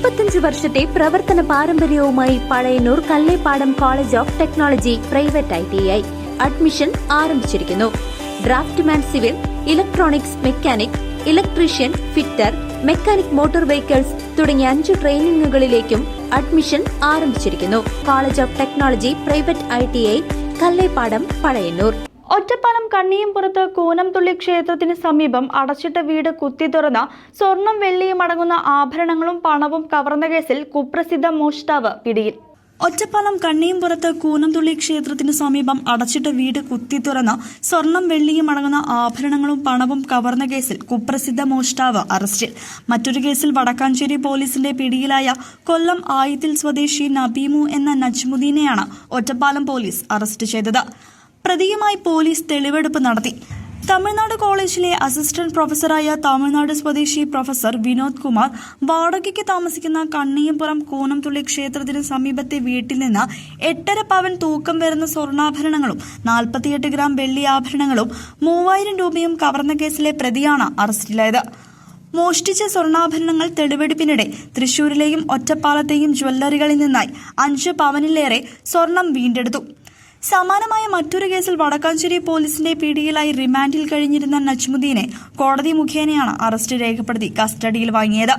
35 വർഷത്തെ പ്രവർത്തന പാരമ്പര്യവുമായി Pazhayannur Kallepadam college of technology private ITI admission ആരംഭിച്ചിരിക്കുന്നു. Draftsman civil, electronics mechanic, electrician, fitter, mechanic motor vehicles തുടങ്ങിയ 5 ട്രെയിനിങ്ങുകളിലേക്കും അഡ്മിഷൻ ആരംഭിച്ചിരിക്കുന്നു. College of technology private ITI Kallepadam, Pazhayannur. Ottapalam കണ്ണിയംപുറത്ത് കൂനംതുള്ളി ക്ഷേത്രത്തിന് സമീപം അടച്ചിട്ട വീട് കുത്തി തുറന്ന സ്വർണം വെള്ളിയും അടങ്ങുന്ന ആഭരണങ്ങളും പണവും കവർന്ന കേസിൽ കുപ്രസിദ്ധ മോഷ്ടാവ് പിടിയിൽ. ഒറ്റപ്പാലം കണ്ണിയംപുറത്ത് കൂനംതുള്ളി ക്ഷേത്രത്തിന് സമീപം അടച്ചിട്ട വീട് കുത്തി തുറന്ന സ്വർണം വെള്ളിയും അടങ്ങുന്ന ആഭരണങ്ങളും പണവും കവർന്ന കേസിൽ കുപ്രസിദ്ധ മോഷ്ടാവ് അറസ്റ്റിൽ. മറ്റൊരു കേസിൽ വടക്കാഞ്ചേരി പോലീസിന്റെ പിടിയിലായ കൊല്ലം ആയിത്തിൽ സ്വദേശി നബീമു എന്ന നജ്മുദ്ദീനെയാണ് ഒറ്റപ്പാലം പോലീസ് അറസ്റ്റ് ചെയ്തത്. പ്രതിയുമായി പോലീസ് തെളിവെടുപ്പ് നടത്തി. തമിഴ്നാട് കോളേജിലെ അസിസ്റ്റന്റ് പ്രൊഫസറായ തമിഴ്നാട് സ്വദേശി പ്രൊഫസർ വിനോദ് കുമാർ വാടകയ്ക്ക് താമസിക്കുന്ന കണ്ണിയംപുറം കൂനംതുള്ളി ക്ഷേത്രത്തിന് സമീപത്തെ വീട്ടിൽ നിന്ന് 8.5 പവൻ തൂക്കം വരുന്ന സ്വർണ്ണാഭരണങ്ങളും 48 ഗ്രാം വെള്ളി ആഭരണങ്ങളും 3000 രൂപയും കവർന്ന കേസിലെ പ്രതിയാണ് അറസ്റ്റിലായത്. മോഷ്ടിച്ച സ്വർണ്ണാഭരണങ്ങൾ തെളിവെടുപ്പിനിടെ തൃശൂരിലെയും ഒറ്റപ്പാലത്തെയും ജ്വല്ലറികളിൽ നിന്നായി 5 പവനിലേറെ സ്വർണം വീണ്ടെടുത്തു. സമാനമായ മറ്റൊരു കേസിൽ വടക്കാഞ്ചേരി പോലീസിന്റെ പിടിയിലായി റിമാൻഡിൽ കഴിഞ്ഞിരുന്ന നജ്മുദ്ദീനെ കോടതി മുഖേനയാണ് അറസ്റ്റ് രേഖപ്പെടുത്തി കസ്റ്റഡിയിൽ വാങ്ങിയത്.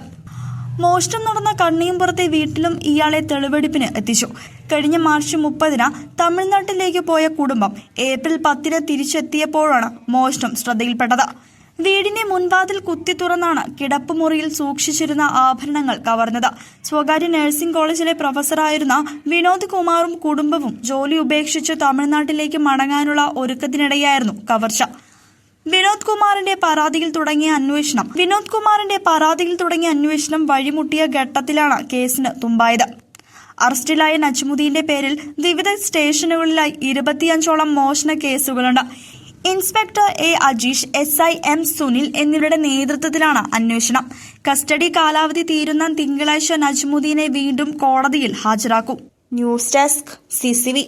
മോഷണം നടന്ന കണ്ണിയംപുറത്തെ വീട്ടിലും ഇയാളെ തെളിവെടുപ്പിന് എത്തിച്ചു. കഴിഞ്ഞ മാർച്ച് 30-ന് തമിഴ്നാട്ടിലേക്ക് പോയ കുടുംബം ഏപ്രിൽ 10-ന് തിരിച്ചെത്തിയപ്പോഴാണ് മോഷണം ശ്രദ്ധയിൽപ്പെട്ടത്. വീടിന്റെ മുൻവാതിൽ കുത്തി തുറന്നാണ് കിടപ്പുമുറിയിൽ സൂക്ഷിച്ചിരുന്ന ആഭരണങ്ങൾ കവർന്നത്. സ്വകാര്യ നഴ്സിംഗ് കോളേജിലെ പ്രൊഫസറായിരുന്ന വിനോദ് കുമാറും കുടുംബവും ജോലി ഉപേക്ഷിച്ച് തമിഴ്നാട്ടിലേക്ക് മടങ്ങാനുള്ള ഒരുക്കത്തിനിടെയായിരുന്നു കവർച്ച. വിനോദ് കുമാറിന്റെ പരാതിയിൽ തുടങ്ങിയ അന്വേഷണം വഴിമുട്ടിയ ഘട്ടത്തിലാണ് കേസിന് തുമ്പായത്. അറസ്റ്റിലായ നജ്മുദ്ദീന്റെ പേരിൽ വിവിധ സ്റ്റേഷനുകളിലായി 25ഓളം മോഷണ കേസുകളുണ്ട്. Inspector A. Ajeesh, SI M. Sunil എന്നിവരുടെ നേതൃത്വത്തിലാണ് അന്വേഷണം. കസ്റ്റഡി കാലാവധി തീരുന്ന തിങ്കളാഴ്ച നജ്മുദ്ദീനെ വീണ്ടും കോടതിയിൽ ഹാജരാക്കും. News desk CCV.